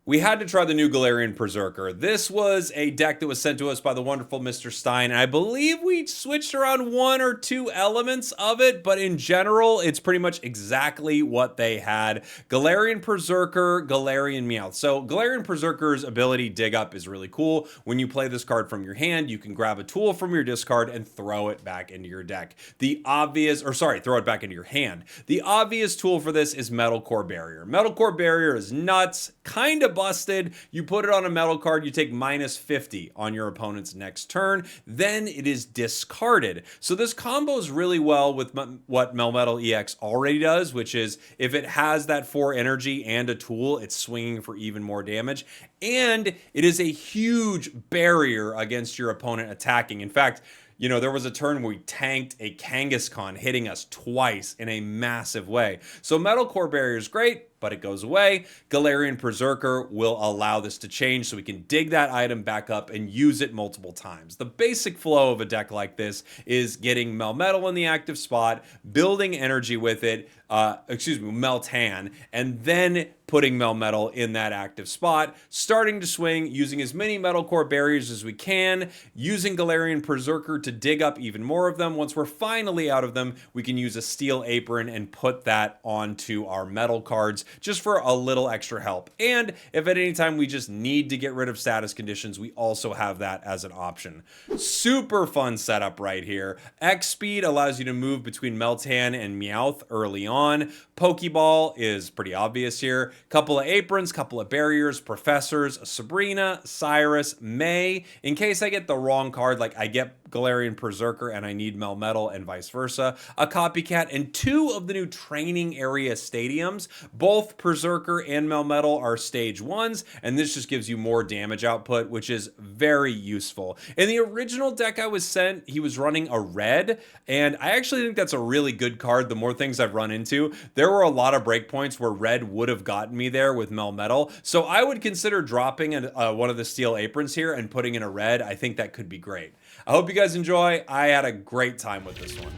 We had to try the new Galarian Perrserker. This was a deck that was sent to us by the wonderful Mr. Stein, and I believe we switched around one or two elements of it, but in general, it's pretty much exactly what they had. Galarian Perrserker, Galarian Meowth. So Galarian Perrserker's ability Dig Up is really cool. When you play this card from your hand, you can grab a tool from your discard and throw it back into your deck. Throw it back into your hand. The obvious tool for this is Metal Core Barrier. Metal Core Barrier is nuts, kind of busted. You put it on a metal card, you take -50 on your opponent's next turn, then it is discarded. So this combos really well with what Melmetal EX already does, which is if it has that 4 energy and a tool, it's swinging for even more damage. And it is a huge barrier against your opponent attacking. In fact, you know, there was a turn where we tanked a Kangaskhan, hitting us twice in a massive way. So Metal Core Barrier is great, but it goes away. Galarian Perrserker will allow this to change so we can dig that item back up and use it multiple times. The basic flow of a deck like this is getting Melmetal in the active spot, building energy with it, Meltan, and then putting Melmetal in that active spot, starting to swing, using as many Metal Core Barriers as we can, using Galarian Perrserker to dig up even more of them. Once we're finally out of them, we can use a Steel Apron and put that onto our metal cards just for a little extra help. And if at any time we just need to get rid of status conditions, we also have that as an option. Super fun setup right here. X speed allows you to move between Meltan and Meowth early on. Pokeball is pretty obvious here. Couple of aprons, couple of barriers, professors, a Sabrina, Cyrus, May. In case I get the wrong card, like I get Galarian Perrserker and I need Melmetal and vice versa, a copycat, and 2 of the new training area stadiums. Both Perrserker and Melmetal are stage 1s, and this just gives you more damage output, which is very useful. In the original deck I was sent, he was running a red, and I actually think that's a really good card. The more things I've run into, there were a lot of breakpoints where red would have gotten me there with Melmetal, so I would consider dropping one of the Steel Aprons here and putting in a red. I think that could be great. I hope you guys enjoy. I had a great time with this one.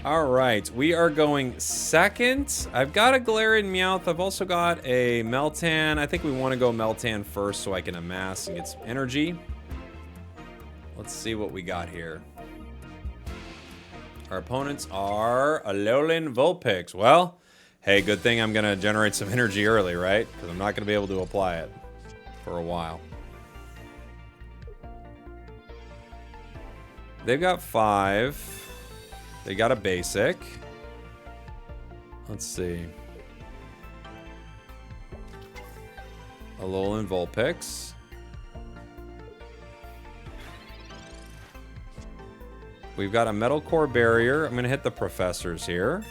All right, we are going second. I've got a Galarian Meowth. I've also got a Meltan. I think we want to go Meltan first so I can amass and get some energy. Let's see what we got here. Our opponents are Alolan Vulpix. Well, hey, good thing I'm going to generate some energy early, right? Because I'm not going to be able to apply it for a while. They've got 5. They got a basic. Let's see. Alolan Vulpix. We've got a Metal Core Barrier. I'm going to hit the professors here.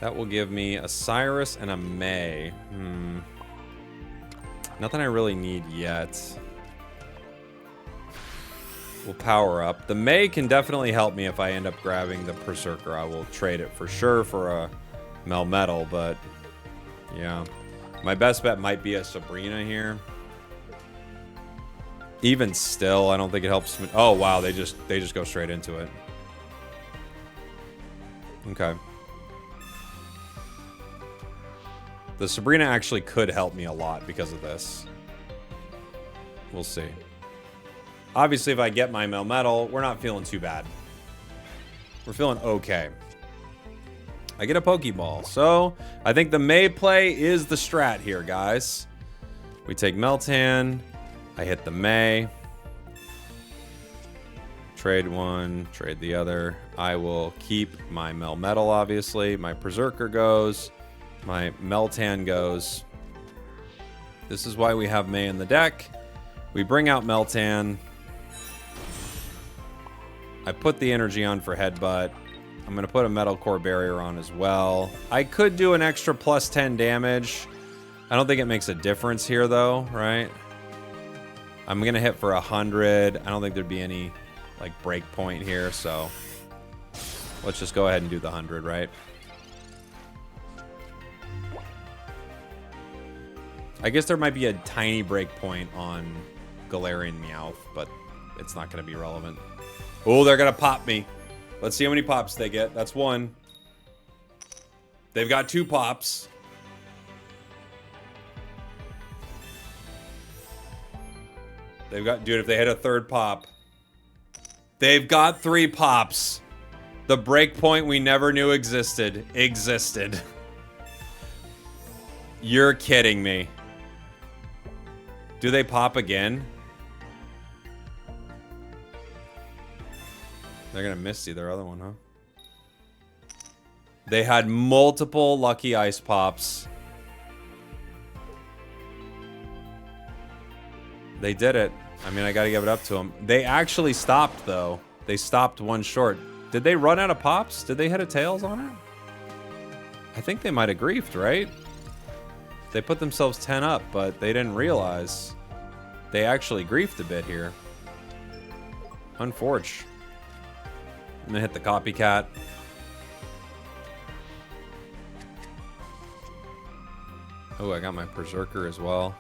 That will give me a Cyrus and a May. Nothing I really need yet. We'll power up. The May can definitely help me if I end up grabbing the Perrserker. I will trade it for sure for a Melmetal, but yeah. My best bet might be a Sabrina here. Even still, I don't think it helps me. Oh wow, they just go straight into it. Okay. The Sabrina actually could help me a lot because of this. We'll see. Obviously, if I get my Melmetal, we're not feeling too bad. We're feeling okay. I get a Pokeball. So, I think the May play is the strat here, guys. We take Meltan. I hit the May. Trade one, trade the other. I will keep my Melmetal, obviously. My Perrserker goes. My Meltan goes. This is why we have May in the deck. We bring out Meltan. I put the energy on for Headbutt. I'm going to put a Metal Core Barrier on as well. I could do an extra plus 10 damage. I don't think it makes a difference here, though, right? I'm going to hit for 100. I don't think there'd be any, like, break point here, so let's just go ahead and do the 100, right? I guess there might be a tiny break point on Galarian Meowth, but it's not going to be relevant. Oh, they're going to pop me. Let's see how many pops they get. That's 1. They've got 2 pops. They've got, dude, if they hit a third pop. They've got 3 pops. The breakpoint we never knew existed. You're kidding me. Do they pop again? They're gonna Misty their other one, huh? They had multiple lucky ice pops. They did it. I mean, I gotta give it up to them. They actually stopped, though. They stopped one short. Did they run out of pops? Did they hit a tails on it? I think they might have griefed, right? They put themselves 10 up, but they didn't realize. They actually griefed a bit here. Unfortunate. I'm gonna hit the copycat. Oh, I got my Perrserker as well.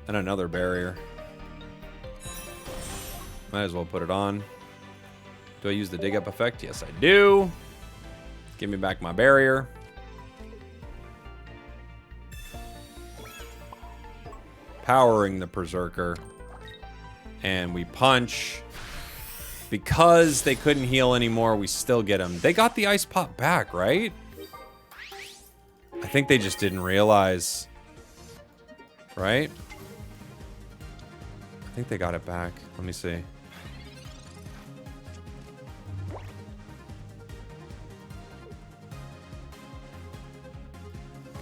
And another barrier. Might as well put it on. Do I use the dig up effect? Yes, I do. Give me back my barrier. Powering the Perrserker. And we punch. Because they couldn't heal anymore, we still get them. They got the ice pop back, right? I think they just didn't realize. Right? I think they got it back. Let me see.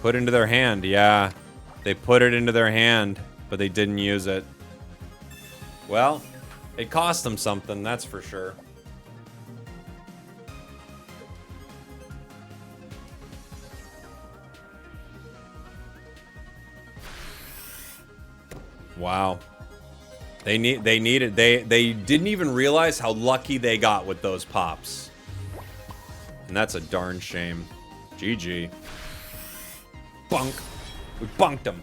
Put into their hand, yeah. They put it into their hand, but they didn't use it. Well, it cost them something, that's for sure. Wow. They didn't even realize how lucky they got with those pops. And that's a darn shame. GG. Bunk. We bunked them.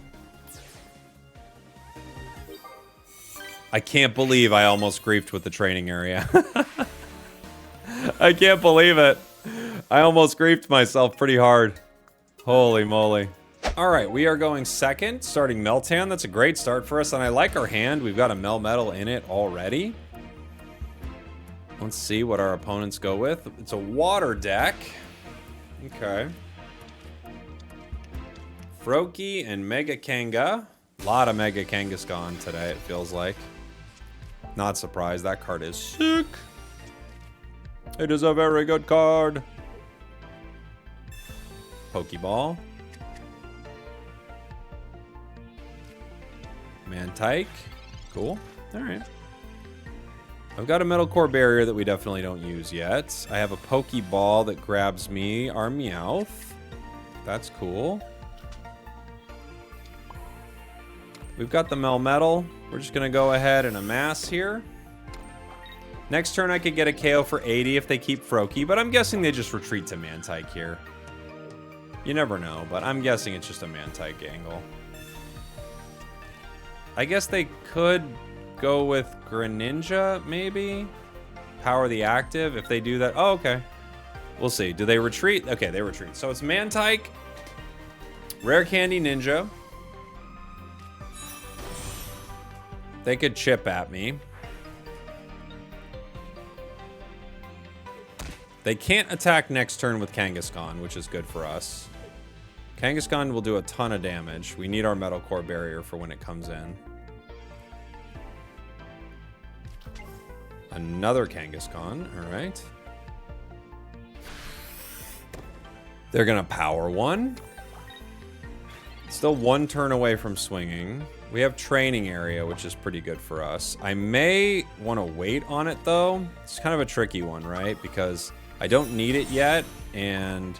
I can't believe I almost griefed with the training area. I can't believe it. I almost griefed myself pretty hard. Holy moly. Alright, we are going second, starting Meltan. That's a great start for us, and I like our hand. We've got a Melmetal in it already. Let's see what our opponents go with. It's a water deck. Okay. Froakie and Mega Kanga. A lot of Mega Kangaskhan today, it feels like. Not surprised, that card is sick. It is a very good card. Pokeball. Mantike. Cool. Alright. I've got a Metal Core Barrier that we definitely don't use yet. I have a Pokeball that grabs me our Meowth. That's cool. We've got the Melmetal. We're just going to go ahead and amass here. Next turn I could get a KO for 80 if they keep Froakie, but I'm guessing they just retreat to Mantike here. You never know, but I'm guessing it's just a Mantike angle. I guess they could go with Greninja, maybe? Power the active if they do that. Oh, okay. We'll see. Do they retreat? Okay, they retreat. So it's Mantike, Rare Candy Ninja. They could chip at me. They can't attack next turn with Kangaskhan, which is good for us. Kangaskhan will do a ton of damage. We need our Metal Core Barrier for when it comes in. Another Kangaskhan, alright. They're gonna power one. Still one turn away from swinging. We have training area, which is pretty good for us. I may want to wait on it, though. It's kind of a tricky one, right? Because I don't need it yet, and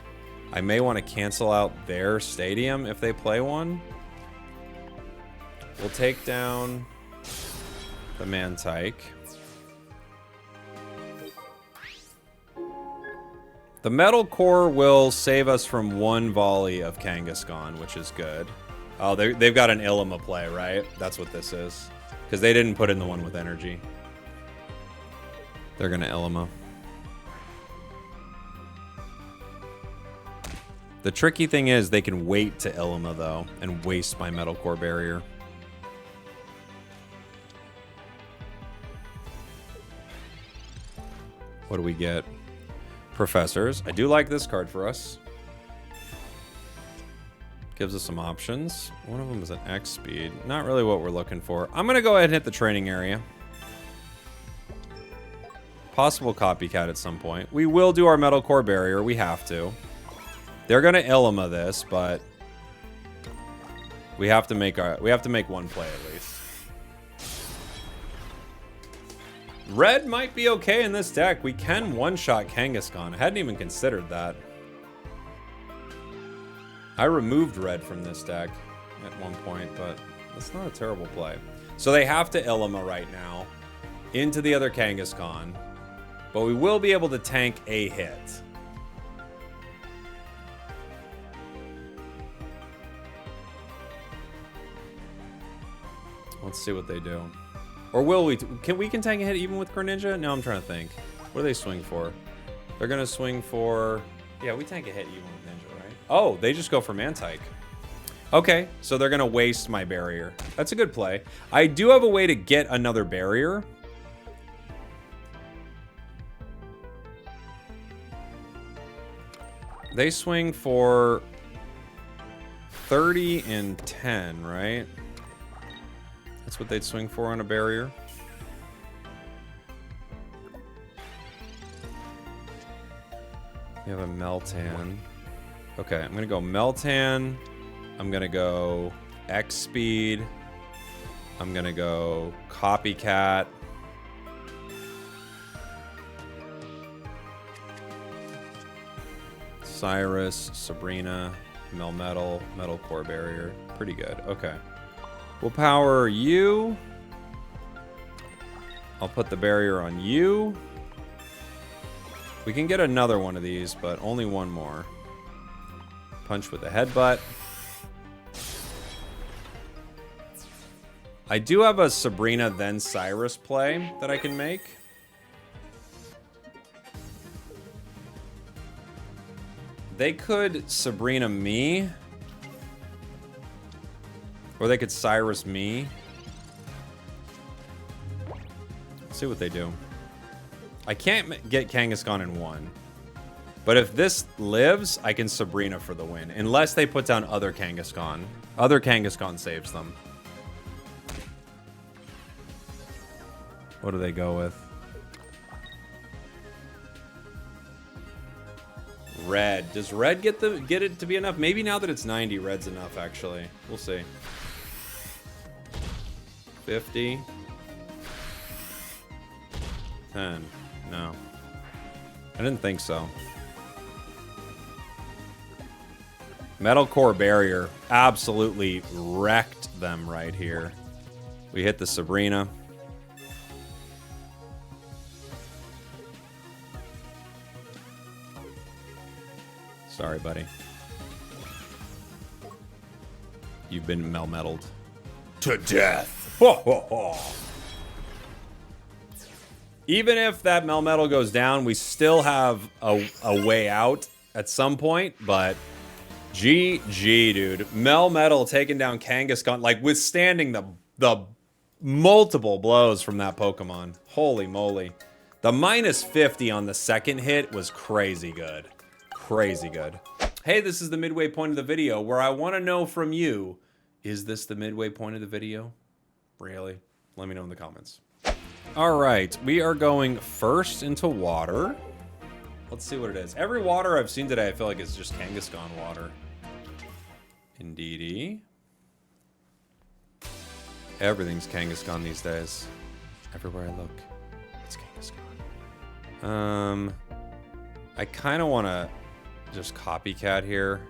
I may want to cancel out their stadium if they play one. We'll take down the Mantike. The Metal Core will save us from one volley of Kangaskhan, which is good. Oh, they've got an Illima play, right? That's what this is. Because they didn't put in the one with energy. They're going to Illima. The tricky thing is they can wait to Illima, though, and waste my Metal Core Barrier. What do we get? Professors. I do like this card for us. Gives us some options. One of them is an X speed. Not really what we're looking for. I'm going to go ahead and hit the training area. Possible copycat at some point. We will do our Metal Core Barrier. We have to. They're going to Illima this, but we have to make one play at least. Red might be okay in this deck. We can one-shot Kangaskhan. I hadn't even considered that. I removed red from this deck at one point, but that's not a terrible play. So they have to Illima right now into the other Kangaskhan, but we will be able to tank a hit. Let's see what they do. Or will we? Can we tank a hit even with Greninja? No, I'm trying to think. What do they swing for? They're going to swing for... Yeah, we tank a hit even with Ninja, right? Oh, they just go for Mantike. Okay, so they're going to waste my barrier. That's a good play. I do have a way to get another barrier. They swing for 30 and 10, right? That's what they'd swing for on a barrier. You have a Meltan. Okay, I'm going to go Meltan. I'm going to go X Speed. I'm going to go Copycat. Cyrus, Sabrina, Melmetal, Metal Core Barrier. Pretty good. Okay. We'll power you. I'll put the barrier on you. We can get another one of these, but only one more. Punch with a headbutt. I do have a Sabrina then Cyrus play that I can make. They could Sabrina me. Or they could Cyrus me. Let's see what they do. I can't get Kangaskhan in one. But if this lives, I can Sabrina for the win. Unless they put down other Kangaskhan. Other Kangaskhan saves them. What do they go with? Red. Does red get it to be enough? Maybe now that it's 90, red's enough, actually. We'll see. 50. 10. No. I didn't think so. Metal Core Barrier absolutely wrecked them right here. We hit the Sabrina. Sorry, buddy. You've been Melmetaled. To death. Ho, ho, ho. Even if that Melmetal goes down, we still have a way out at some point, but GG, dude. Melmetal taking down Kangaskhan, like withstanding the multiple blows from that Pokemon. Holy moly. The minus 50 on the second hit was crazy good. Crazy good. Hey, this is the midway point of the video where I want to know from you, is this the midway point of the video? Really? Let me know in the comments. All right, we are going first into water. Let's see what it is. Every water I've seen today, I feel like it's just Kangaskhan water. Indeedy. Everything's Kangaskhan these days. Everywhere I look, it's Kangaskhan. I kind of want to just copycat here.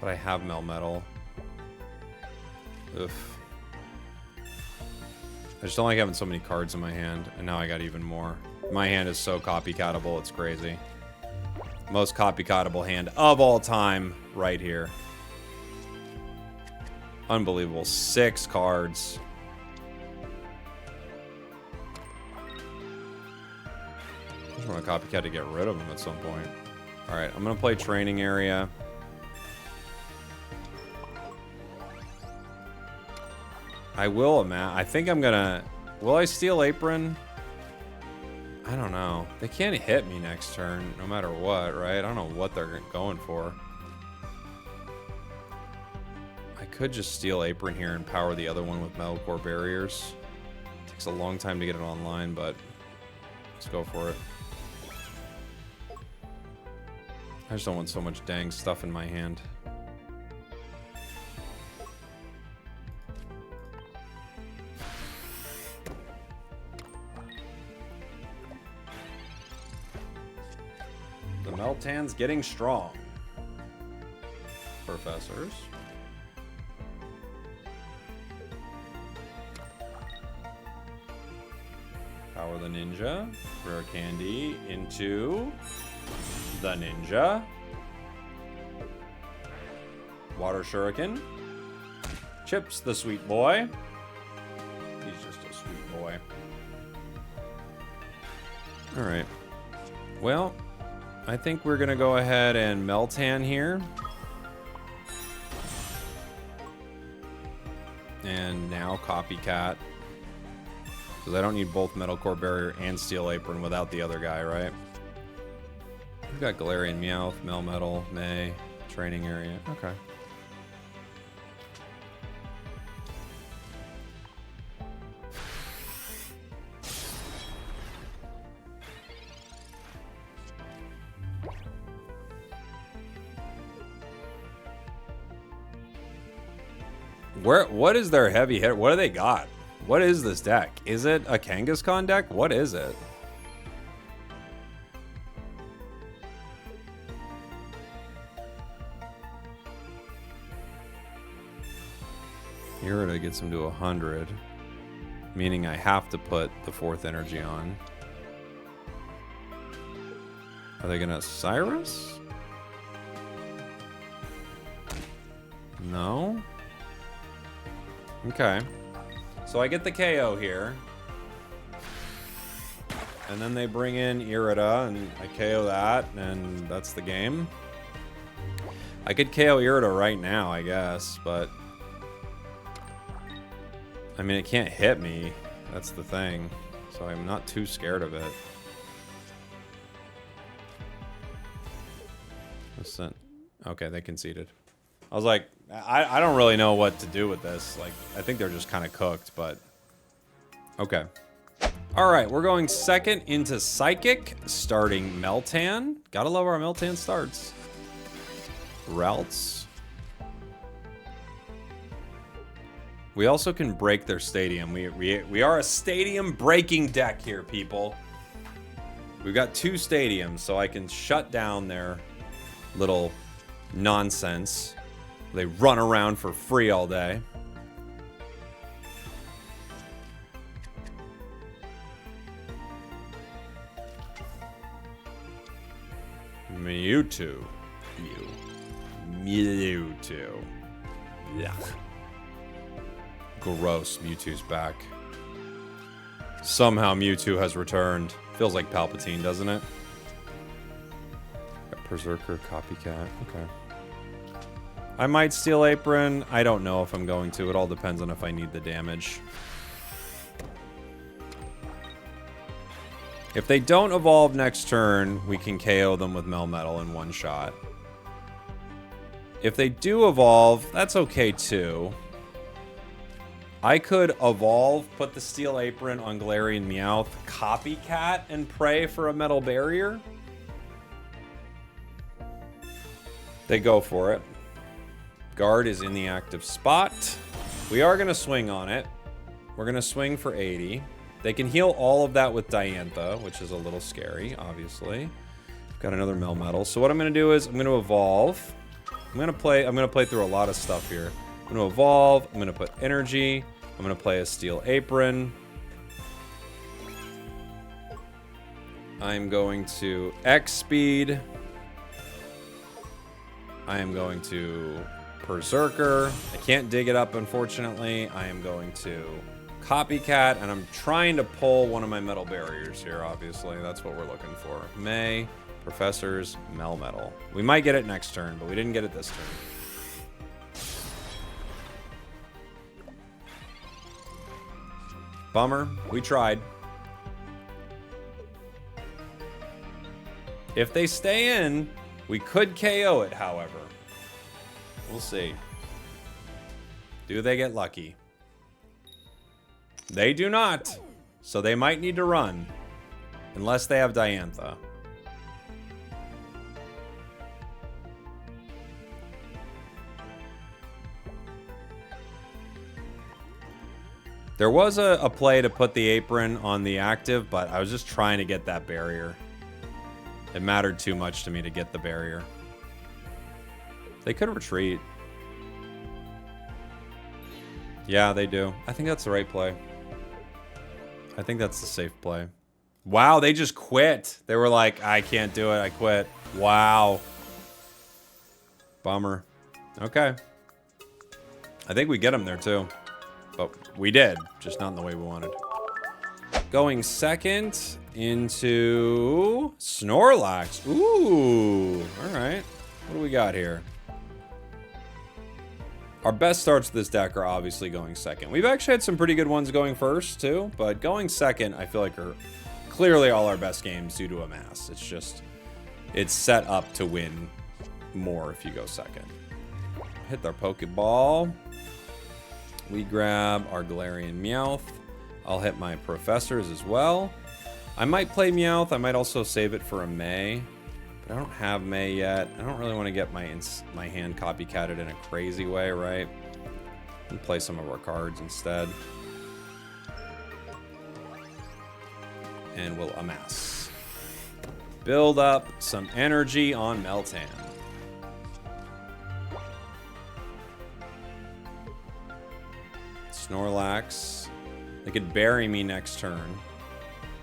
But I have Melmetal. Oof. I just don't like having so many cards in my hand, and now I got even more. My hand is so copycatable, it's crazy. Most copycatable hand of all time right here. Unbelievable. 6 cards. I just want a copycat to get rid of them at some point. Alright, I'm going to play training area. I will, man. I think I'm gonna... Will I steal Apron? I don't know. They can't hit me next turn, no matter what, right? I don't know what they're going for. I could just steal Apron here and power the other one with Metal Core Barriers. Takes a long time to get it online, but let's go for it. I just don't want so much dang stuff in my hand. The Meltan's getting strong. Professors. Power the Ninja. Rare Candy into the Ninja. Water Shuriken. Chips the sweet boy. He's just a sweet boy. Alright. Well, I think we're going to go ahead and Meltan here. And now Copycat. Because I don't need both Metal Core Barrier and Steel Apron without the other guy, right? We've got Galarian Meowth, Melmetal, May, Training Area. Okay. What is their heavy hit? What do they got? What is this deck? Is it a Kangaskhan deck? What is it? Irida gets him to 100, meaning I have to put the 4th energy on. Are they gonna Cyrus? No? Okay. So I get the KO here. And then they bring in Irida, and I KO that, and that's the game. I could KO Irida right now, I guess, but... I mean, it can't hit me. That's the thing. So I'm not too scared of it. Listen. Okay, they conceded. I was like, I don't really know what to do with this. Like, I think they're just kind of cooked, but... Okay. Alright, we're going second into Psychic, starting Meltan. Gotta love our Meltan starts. Routes. We also can break their stadium. We are a stadium breaking deck here, people. We've got 2 stadiums, so I can shut down their little nonsense. They run around for free all day. Mewtwo. Mewtwo. Yuck. Gross. Mewtwo's back. Somehow Mewtwo has returned. Feels like Palpatine, doesn't it? Got Perrserker, Copycat. Okay. I might steal Apron. I don't know if I'm going to. It all depends on if I need the damage. If they don't evolve next turn, we can KO them with Melmetal in one shot. If they do evolve, that's okay too. I could evolve, put the Steel Apron on Galarian Meowth, Copycat, and pray for a Metal Barrier. They go for it. Guard is in the active spot. We are going to swing on it. We're going to swing for 80. They can heal all of that with Diantha, which is a little scary, obviously. Got another Melmetal. So what I'm going to do is I'm going to evolve. I'm going to play through a lot of stuff here. I'm going to evolve. I'm going to put energy. I'm going to play a Steel Apron. I'm going to X speed. I am going to Perrserker. I can't dig it up, unfortunately. I am going to Copycat, and I'm trying to pull one of my Metal Barriers here, obviously. That's what we're looking for. May, Professors, Melmetal. We might get it next turn, but we didn't get it this turn. Bummer. We tried. If they stay in, we could KO it, however. We'll see. Do they get lucky? They do not. So they might need to run. Unless they have Diantha. There was a play to put the apron on the active, but I was just trying to get that barrier. It mattered too much to me to get the barrier. They could retreat. Yeah, they do. I think that's the right play. I think that's the safe play. Wow, they just quit. They were like, I can't do it. I quit. Wow. Bummer. Okay. I think we get them there too. But we did, just not in the way we wanted. Going second into Snorlax. Ooh, all right. What do we got here? Our best starts to this deck are obviously going second. We've actually had some pretty good ones going first too, but going second I feel like are clearly all our best games due to Amass. It's just, it's set up to win more if you go second. Hit our Pokeball. We grab our Galarian Meowth. I'll hit my Professors as well. I might play Meowth. I might also save it for a May. But I don't have May yet. I don't really want to get my hand copycatted in a crazy way, right? And play some of our cards instead. And we'll amass. Build up some energy on Meltan. Snorlax. They could bury me next turn.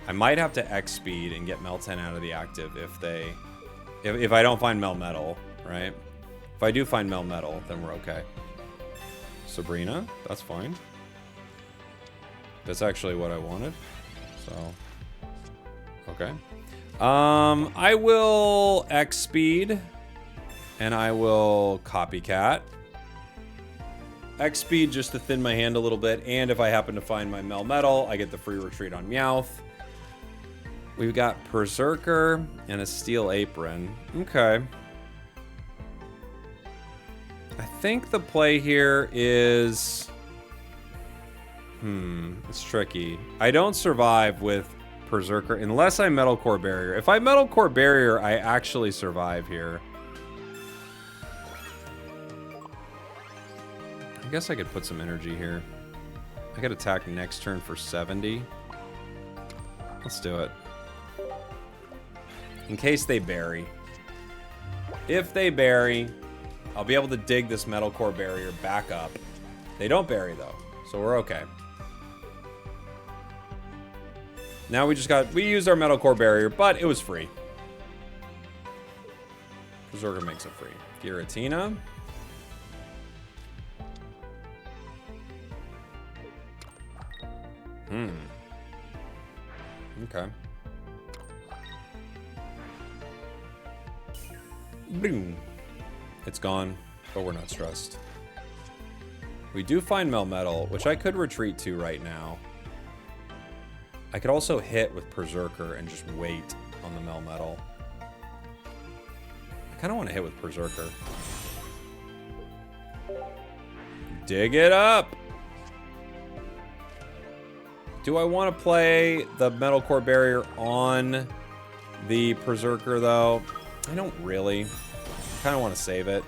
I might have to X speed and get Meltan out of the active if I don't find Melmetal, right? If I do find Melmetal, then we're okay. Sabrina, that's fine. That's actually what I wanted. So, okay. I will X speed and I will copycat. X speed just to thin my hand a little bit, and if I happen to find my Melmetal, I get the free retreat on Meowth. We've got Perrserker and a Steel Apron. Okay. I think the play here is... it's tricky. I don't survive with Perrserker unless I Metal Core Barrier. If I Metal Core Barrier, I actually survive here. I guess I could put some energy here. I could attack next turn for 70. Let's do it. In case they bury. If they bury, I'll be able to dig this Metal Core Barrier back up. They don't bury though, so we're okay. Now we used our Metal Core Barrier, but it was free. Perrserker makes it free. Giratina. Okay. Boom. It's gone, but we're not stressed. We do find Melmetal, which I could retreat to right now. I could also hit with Perrserker and just wait on the Melmetal. I kind of want to hit with Perrserker. Dig it up! Do I want to play the Metal Core Barrier on the Perrserker, though? I don't really. I kind of want to save it.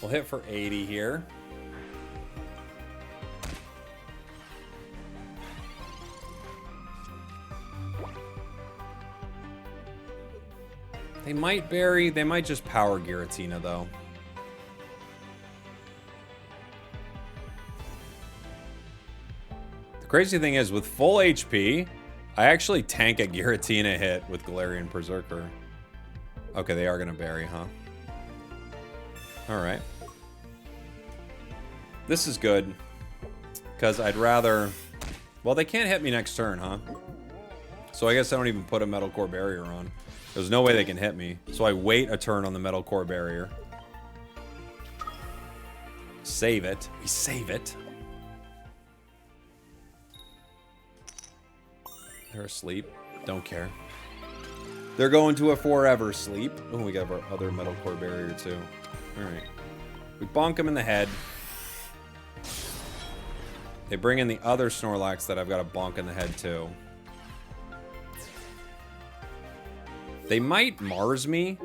We'll hit for 80 here. They might bury. They might just power Giratina, though. Crazy thing is, with full HP, I actually tank a Giratina hit with Galarian Perrserker. Okay, they are going to bury, huh? Alright. This is good. Because I'd rather... Well, they can't hit me next turn, huh? So I guess I don't even put a Metal Core Barrier on. There's no way they can hit me. So I wait a turn on the Metal Core Barrier. Save it. We save it. They're asleep. Don't care. They're going to a forever sleep. Oh, we got our other metal core barrier too. Alright. We bonk him in the head. They bring in the other Snorlax that I've got to bonk in the head too. They might Mars me.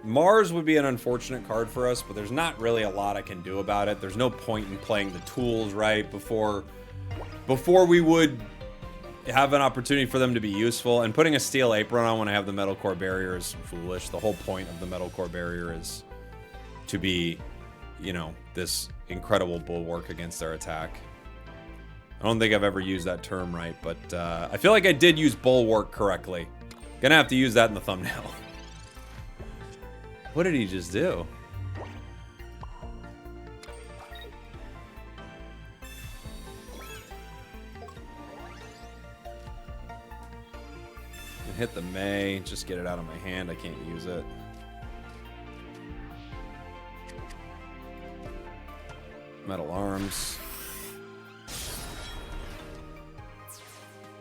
Mars would be an unfortunate card for us, but there's not really a lot I can do about it. There's no point in playing the tools right before we would have an opportunity for them to be useful. And putting a steel apron on when I have the metal core barrier is foolish. The whole point of the metal core barrier is to be, you know, this incredible bulwark against their attack. I don't think I've ever used that term right, but I feel like I did use bulwark correctly. Gonna have to use that in the thumbnail. What did he just do? Hit the May, just get it out of my hand. I can't use it. Metal arms.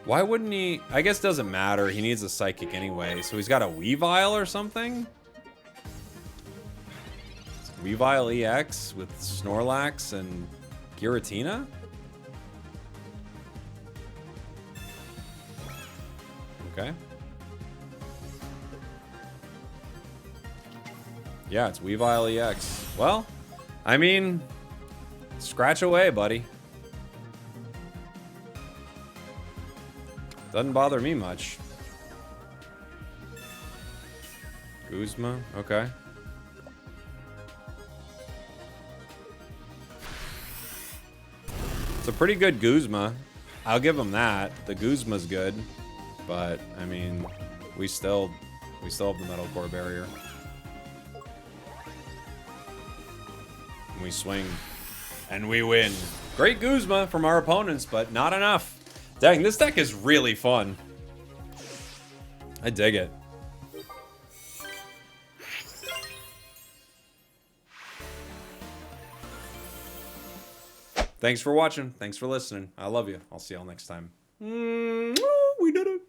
Why wouldn't he? I guess it doesn't matter. He needs a psychic anyway. So he's got a Weavile or something? Weavile EX with Snorlax and Giratina? Okay. Yeah, it's Weavile EX. Well, I mean, scratch away, buddy. Doesn't bother me much. Guzma, okay. It's a pretty good Guzma. I'll give him that. The Guzma's good. But, I mean, we still have the metal core barrier. And we swing. And we win. Great Guzma from our opponents, but not enough. Dang, this deck is really fun. I dig it. Thanks for watching. Thanks for listening. I love you. I'll see y'all next time. We did it.